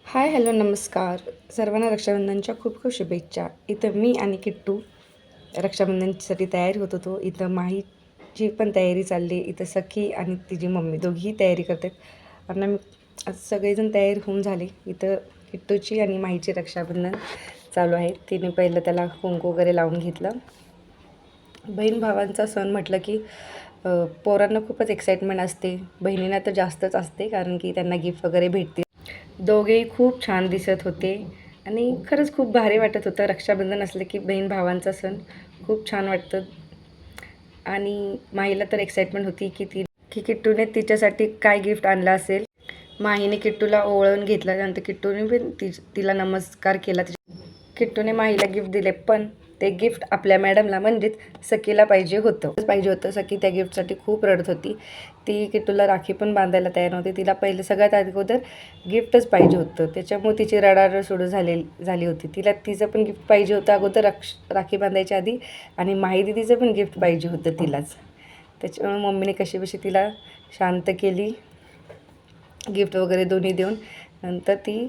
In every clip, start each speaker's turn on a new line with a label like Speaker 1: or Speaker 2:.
Speaker 1: Hi hello नमस्कार. सर्वांना रक्षाबंधनच्या खूप खूप शुभेच्छा. इथं मी आणि किट्टू रक्षाबंधनसाठी तयारी होत होतो. इथं माहीची पण तयारी चालली. इथं सखी आणि तिची मम्मी दोघीही तयारी करतात. आणि आज सगळेजण तयार होऊन झाले. इथं किट्टूची आणि माहीची रक्षाबंधन चालू आहे. तिने पहिलं त्याला कुंकू वगैरे लावून घेतलं. बहीण भावांचा सण म्हटलं की पोरांना खूपच एक्साइटमेंट असते. बहिणींना तर जास्तच असते, कारण की त्यांना गिफ्ट वगैरे भेटते. दोघेही खूप छान दिसत होते आणि खरंच खूप भारी वाटत होतं. रक्षाबंधन असलं की बहीण भावांचा सण खूप छान वाटतं. आणि माहीला तर एक्साइटमेंट होती की किट्टूने तिच्यासाठी काय गिफ्ट आणलं असेल. माहीने किट्टूला ओवाळून घेतलं. त्यानंतर किट्टूने पण तिला नमस्कार केला. किट्टूने माहीला गिफ्ट दिले, पण ते गिफ्ट आपल्या मॅडमला म्हणजेच सखीला पाहिजे होतं. सखी त्या गिफ्टसाठी खूप रडत होती. ती किट्टूला राखी पण बांधायला तयार नव्हती. तिला पहिलं सगळ्यात अगोदर गिफ्टच पाहिजे होतं. त्याच्यामुळे तिची रडारड सुरू झाली होती. तिला तिचं पण गिफ्ट पाहिजे होतं अगोदर राखी बांधायच्या आधी, आणि माही दीदीचं पण गिफ्ट पाहिजे होतं तिलाच. त्याच्यामुळे मम्मीने कशीबशी तिला शांत केली, गिफ्ट वगैरे दोन्ही देऊन. नंतर ती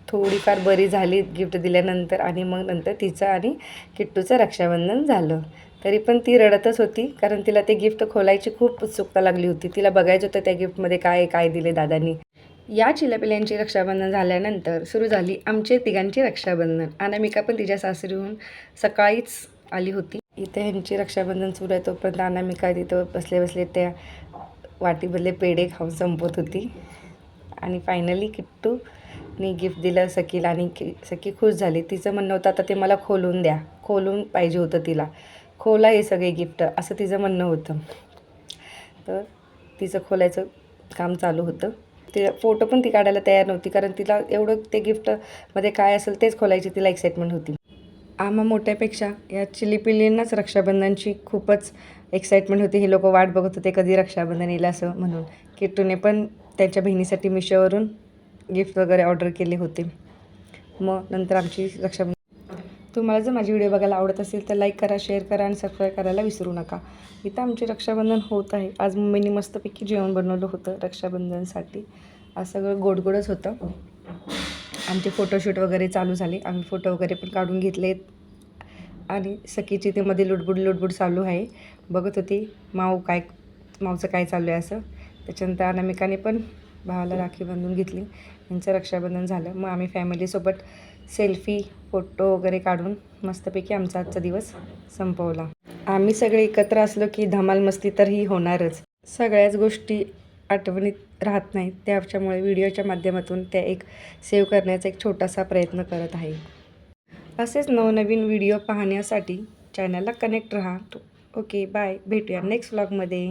Speaker 1: थोडीफार बरी झाली गिफ्ट दिल्यानंतर, आणि मग नंतर तिचं आणि किट्टूचं रक्षाबंधन झालं. तरी पण ती रडतच होती, कारण तिला ते गिफ्ट खोलायची खूप उत्सुकता लागली होती. तिला बघायचं होतं त्या गिफ्टमध्ये काय काय दिले दादांनी. या चिल्यापिल्यांची रक्षाबंधन झाल्यानंतर सुरू झाली आमचे तिघांची रक्षाबंधन. अनामिका पण तिच्या सासरीहून सकाळीच आली होती. इथे ह्यांची रक्षाबंधन सुरू आहे, तोपर्यंत अनामिका तिथं बसले त्या वाटीमधले पेढे खाऊन संपत होती. आणि फायनली किट्टूने गिफ्ट दिलं सखीला, आणि सखी खुश झाली. तिचं म्हणणं होतं आता ते मला खोलून द्या, खोलून पाहिजे होतं तिला, खोला हे सगळे गिफ्ट, असं तिचं म्हणणं होतं. तर तिचं खोलायचं काम चालू होतं. ते फोटो पण ती काढायला तयार नव्हती, कारण तिला एवढं ते गिफ्टमध्ये काय असेल तेच खोलायची तिला एक्साइटमेंट होती. आम्हा मोठ्यापेक्षा या चिलीपिलींनाच रक्षाबंधनची खूपच एक्साइटमेंट होती. हे लोक वाट बघत होते कधी रक्षाबंधन येईल असं म्हणून. किट्टूने पण त्यांच्या बहिणीसाठी मिशोवरून गिफ्ट वगैरे ऑर्डर केले होते. मग नंतर आमची रक्षाबंधन. तुम्हाला जर माझी व्हिडिओ बघायला आवडत असेल तर लाईक करा, शेअर करा आणि सबस्क्राईब करायला विसरू नका. इथं आमचे रक्षाबंधन होत आहे. आज मम्मीने मस्तपैकी जेवण बनवलं होतं रक्षाबंधनसाठी. आज सगळं गोडगोडच होतं. आमचे फोटोशूट वगैरे चालू झाले. आम्ही फोटो वगैरे पण काढून घेतलेत. आणि सखीची ते मध्ये लुडबुड चालू आहे. बघत होती माऊचं काय चालू आहे असं. त्याच्यानंतर अनामिकाने पण भावाला राखी बांधून घेतली. यांचं रक्षाबंधन झालं. मग आम्ही फॅमिलीसोबत सेल्फी फोटो वगैरे काढून मस्तपैकी आमचा आजचा दिवस संपवला. आम्ही सगळे एकत्र असलो की धमाल मस्ती तर ही होणारच. सगळ्याच गोष्टी आठवणीत राहत नाहीत, त्याच्यामुळे व्हिडिओच्या माध्यमातून त्या एक सेव्ह करण्याचा एक छोटासा प्रयत्न करत आहे. असेच नवनवीन व्हिडिओ पाहण्यासाठी चॅनलला कनेक्ट राहा. ओके बाय, भेटूया नेक्स्ट व्लॉगमध्ये.